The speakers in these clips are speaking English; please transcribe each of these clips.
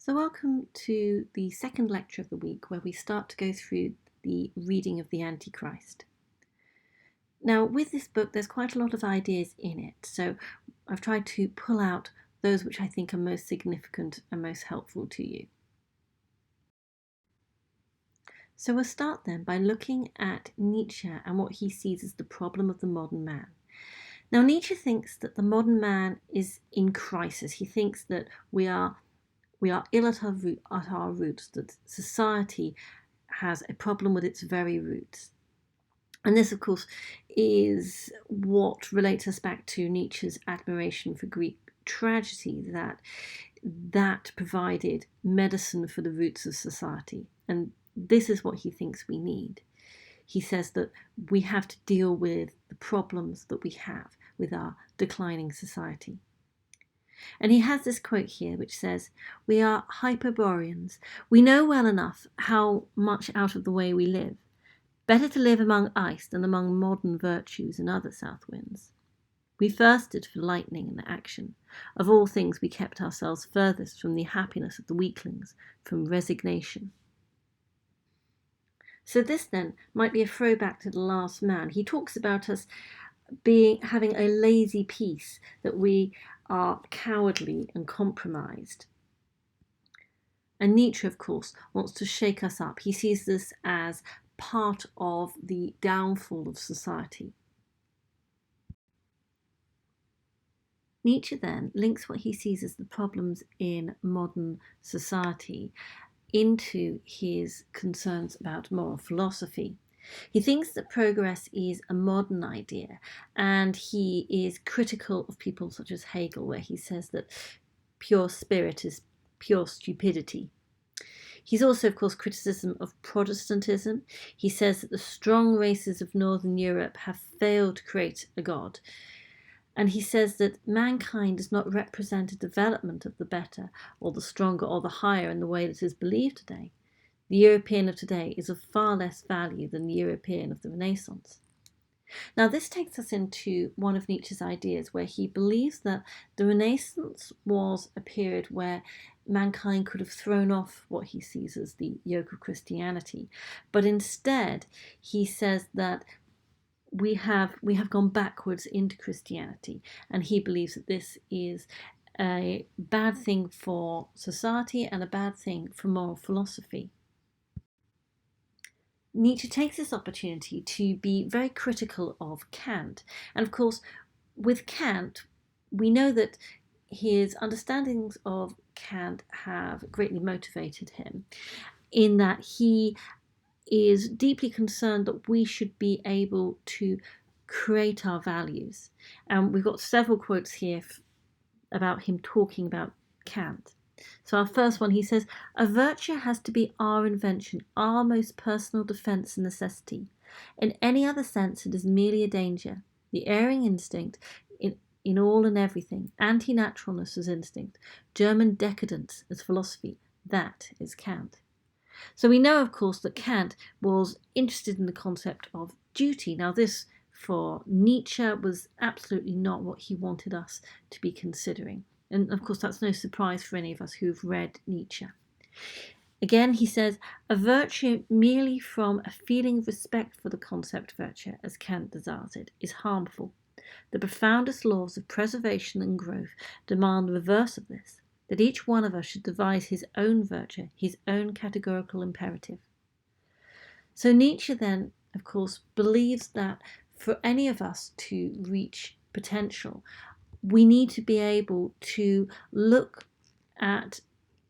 So welcome to the second lecture of the week where we start to go through the reading of the Antichrist. Now with this book there's quite a lot of ideas in it, so I've tried to pull out those which I think are most significant and most helpful to you. So we'll start then by looking at Nietzsche and what he sees as the problem of the modern man. Now Nietzsche thinks that the modern man is in crisis. He thinks that we are ill at our roots, that society has a problem with its very roots. And this, of course, is what relates us back to Nietzsche's admiration for Greek tragedy, that provided medicine for the roots of society. And this is what he thinks we need. He says that we have to deal with the problems that we have with our declining society. And he has this quote here which says, "We are Hyperboreans. We know well enough how much out of the way we live. Better to live among ice than among modern virtues and other south winds. We thirsted for lightning and action. Of all things we kept ourselves furthest from the happiness of the weaklings, from resignation." So this then might be a throwback to The Last Man. He talks about us having a lazy peace, that we are cowardly and compromised. And Nietzsche, of course, wants to shake us up. He sees this as part of the downfall of society. Nietzsche then links what he sees as the problems in modern society into his concerns about moral philosophy. He thinks that progress is a modern idea, and he is critical of people such as Hegel, where he says that pure spirit is pure stupidity. He's also, of course, criticism of Protestantism. He says that the strong races of Northern Europe have failed to create a God. And he says that mankind does not represent a development of the better or the stronger or the higher in the way that is believed today. The European of today is of far less value than the European of the Renaissance. Now this takes us into one of Nietzsche's ideas, where he believes that the Renaissance was a period where mankind could have thrown off what he sees as the yoke of Christianity, but instead he says that we have gone backwards into Christianity, and he believes that this is a bad thing for society and a bad thing for moral philosophy. Nietzsche takes this opportunity to be very critical of Kant. And of course, with Kant, we know that his understandings of Kant have greatly motivated him, in that he is deeply concerned that we should be able to create our values. And we've got several quotes here about him talking about Kant. So our first one, he says, "A virtue has to be our invention, our most personal defence and necessity. In any other sense it is merely a danger, the erring instinct in all and everything, anti-naturalness as instinct, German decadence as philosophy. That is Kant." So we know, of course, that Kant was interested in the concept of duty. Now this, for Nietzsche, was absolutely not what he wanted us to be considering. And of course, that's no surprise for any of us who've read Nietzsche. Again, he says, "A virtue merely from a feeling of respect for the concept virtue, as Kant desires it, is harmful. The profoundest laws of preservation and growth demand the reverse of this, that each one of us should devise his own virtue, his own categorical imperative." So Nietzsche then, of course, believes that for any of us to reach potential, we need to be able to look at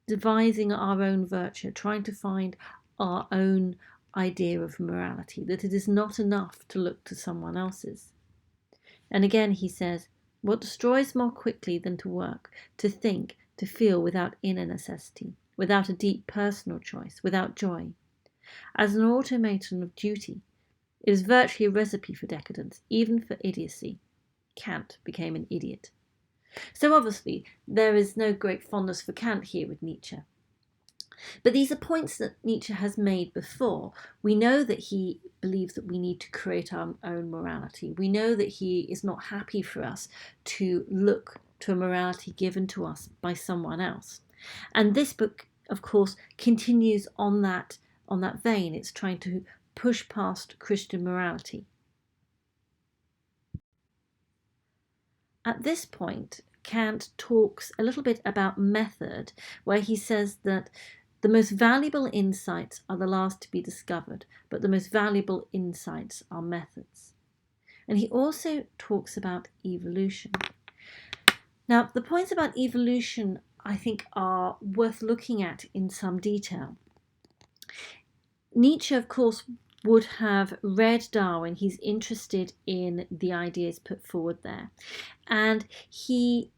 devising our own virtue, trying to find our own idea of morality, that it is not enough to look to someone else's. And again he says, "What destroys more quickly than to work, to think, to feel without inner necessity, without a deep personal choice, without joy. As an automaton of duty, it is virtually a recipe for decadence, even for idiocy. Kant became an idiot." So obviously there is no great fondness for Kant here with Nietzsche. But these are points that Nietzsche has made before. We know that he believes that we need to create our own morality. We know that he is not happy for us to look to a morality given to us by someone else. And this book, of course, continues on that vein. It's trying to push past Christian morality. At this point, Kant talks a little bit about method, where he says that the most valuable insights are the last to be discovered, but the most valuable insights are methods. And he also talks about evolution. Now, the points about evolution, I think, are worth looking at in some detail. Nietzsche, of course, would have read Darwin. He's interested in the ideas put forward there. And he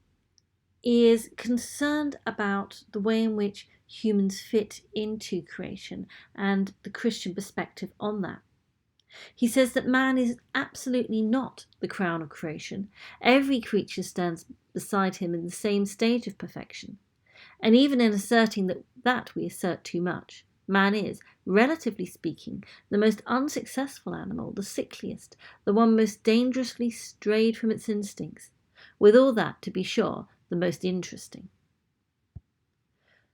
is concerned about the way in which humans fit into creation and the Christian perspective on that. He says that man is absolutely not the crown of creation. Every creature stands beside him in the same stage of perfection. And even in asserting that we assert too much. Man is, relatively speaking, the most unsuccessful animal, the sickliest, the one most dangerously strayed from its instincts. With all that, to be sure, the most interesting.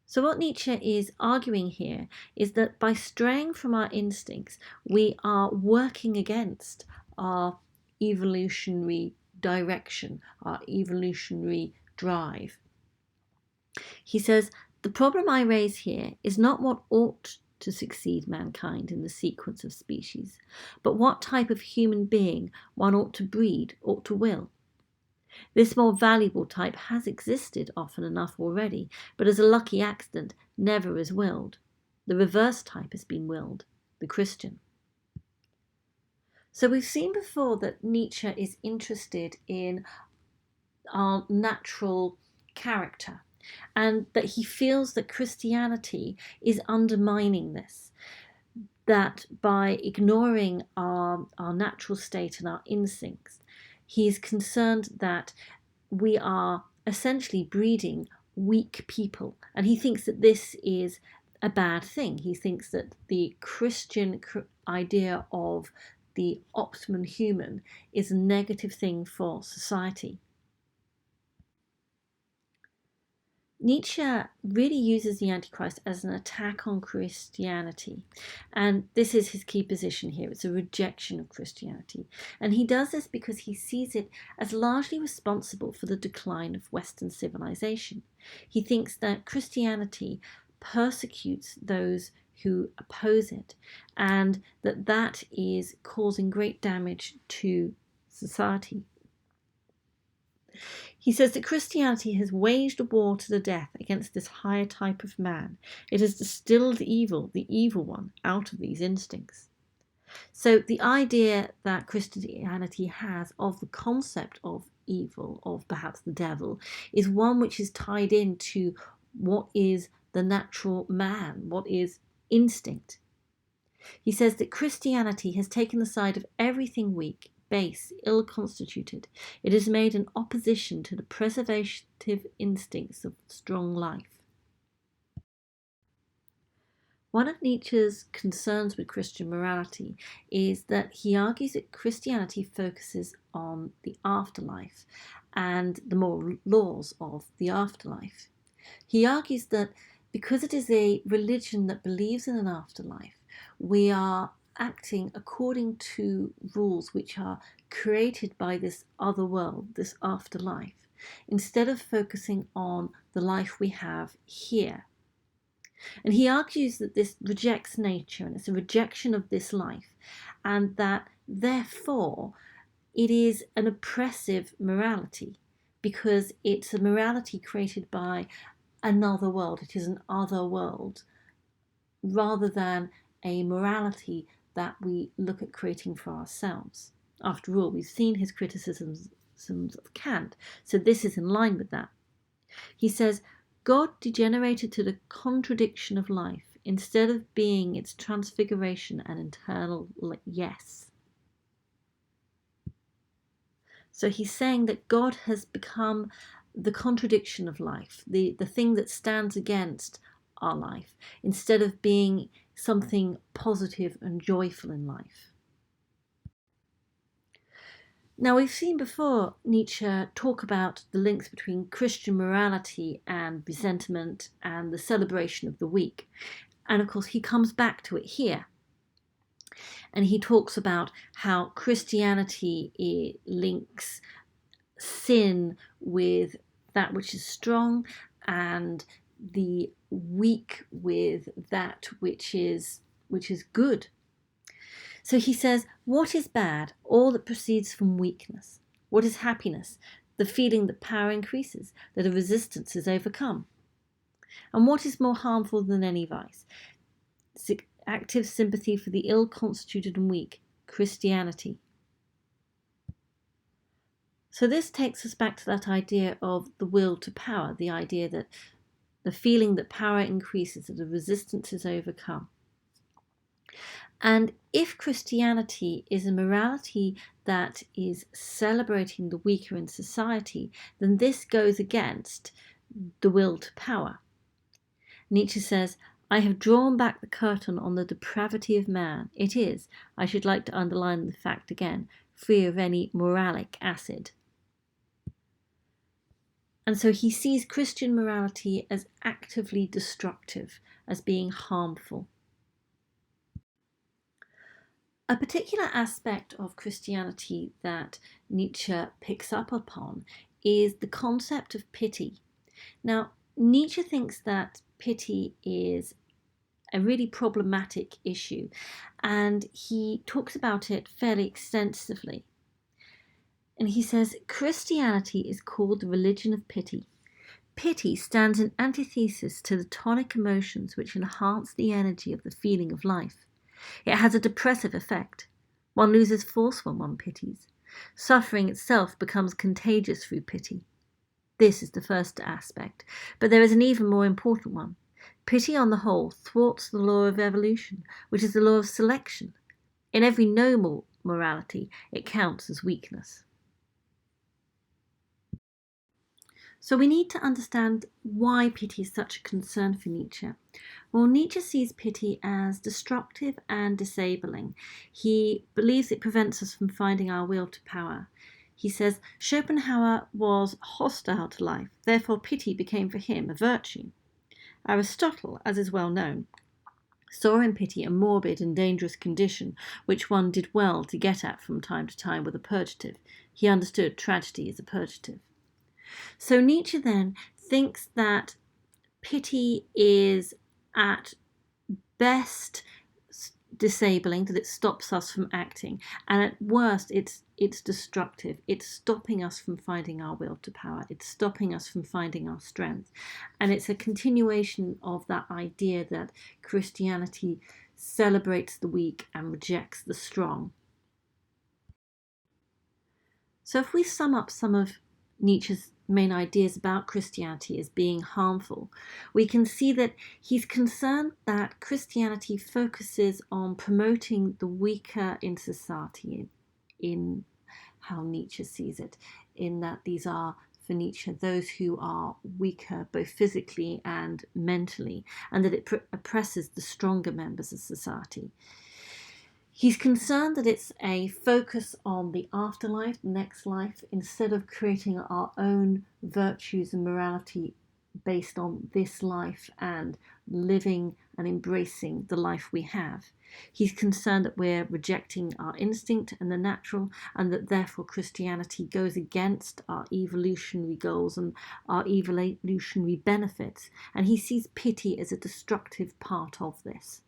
So what Nietzsche is arguing here is that by straying from our instincts, we are working against our evolutionary direction, our evolutionary drive. He says, the problem I raise here is not what ought to succeed mankind in the sequence of species, but what type of human being one ought to breed, ought to will. This more valuable type has existed often enough already, but as a lucky accident, never as willed. The reverse type has been willed, the Christian. So we've seen before that Nietzsche is interested in our natural character, and that he feels that Christianity is undermining this, that by ignoring our natural state and our instincts, he is concerned that we are essentially breeding weak people. And he thinks that this is a bad thing. He thinks that the Christian idea of the optimum human is a negative thing for society. Nietzsche really uses the Antichrist as an attack on Christianity, and this is his key position here. It's a rejection of Christianity, and he does this because he sees it as largely responsible for the decline of Western civilization. He thinks that Christianity persecutes those who oppose it, and that is causing great damage to society. He says that Christianity has waged a war to the death against this higher type of man. It has distilled evil, the evil one, out of these instincts. So the idea that Christianity has of the concept of evil, of perhaps the devil, is one which is tied into what is the natural man, what is instinct. He says that Christianity has taken the side of everything weak, base, ill-constituted. It is made an opposition to the preservative instincts of strong life. One of Nietzsche's concerns with Christian morality is that he argues that Christianity focuses on the afterlife and the moral laws of the afterlife. He argues that because it is a religion that believes in an afterlife, we are acting according to rules which are created by this other world, this afterlife, instead of focusing on the life we have here. And he argues that this rejects nature, and it's a rejection of this life, and that therefore it is an oppressive morality, because it's a morality created by another world. It is an other world, rather than a morality that we look at creating for ourselves. After all, we've seen his criticisms of Kant, so this is in line with that. He says, God degenerated to the contradiction of life instead of being its transfiguration and internal yes. So he's saying that God has become the contradiction of life, the thing that stands against our life, instead of being something positive and joyful in life. Now, we've seen before Nietzsche talk about the links between Christian morality and resentment and the celebration of the weak. And of course, he comes back to it here. And he talks about how Christianity links sin with that which is strong and the weak with that which is good. So he says, what is bad? All that proceeds from weakness. What is happiness? The feeling that power increases, that a resistance is overcome. And what is more harmful than any vice? Active sympathy for the ill-constituted and weak, Christianity. So this takes us back to that idea of the will to power, the idea that the feeling that power increases, that a resistance is overcome. And if Christianity is a morality that is celebrating the weaker in society, then this goes against the will to power. Nietzsche says, I have drawn back the curtain on the depravity of man. It is, I should like to underline the fact again, free of any moralic acid. And so he sees Christian morality as actively destructive, as being harmful. A particular aspect of Christianity that Nietzsche picks up upon is the concept of pity. Now, Nietzsche thinks that pity is a really problematic issue, and he talks about it fairly extensively. And he says, Christianity is called the religion of pity. Pity stands in antithesis to the tonic emotions which enhance the energy of the feeling of life. It has a depressive effect. One loses force when one pities. Suffering itself becomes contagious through pity. This is the first aspect, but there is an even more important one. Pity on the whole thwarts the law of evolution, which is the law of selection. In every noble morality, it counts as weakness. So we need to understand why pity is such a concern for Nietzsche. Well, Nietzsche sees pity as destructive and disabling. He believes it prevents us from finding our will to power. He says, Schopenhauer was hostile to life, therefore pity became for him a virtue. Aristotle, as is well known, saw in pity a morbid and dangerous condition which one did well to get at from time to time with a purgative. He understood tragedy as a purgative. So Nietzsche then thinks that pity is at best disabling, that it stops us from acting, and at worst it's destructive. It's stopping us from finding our will to power. It's stopping us from finding our strength. And it's a continuation of that idea that Christianity celebrates the weak and rejects the strong. So if we sum up some of Nietzsche's main ideas about Christianity as being harmful, we can see that he's concerned that Christianity focuses on promoting the weaker in society, in how Nietzsche sees it, in that these are, for Nietzsche, those who are weaker both physically and mentally, and that it oppresses the stronger members of society. He's concerned that it's a focus on the afterlife, the next life, instead of creating our own virtues and morality based on this life and living and embracing the life we have. He's concerned that we're rejecting our instinct and the natural, and that therefore Christianity goes against our evolutionary goals and our evolutionary benefits. And he sees pity as a destructive part of this.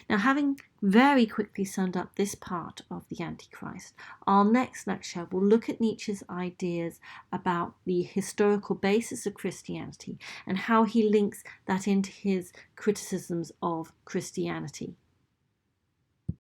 Now, having very quickly summed up this part of the Antichrist, our next lecture will look at Nietzsche's ideas about the historical basis of Christianity and how he links that into his criticisms of Christianity.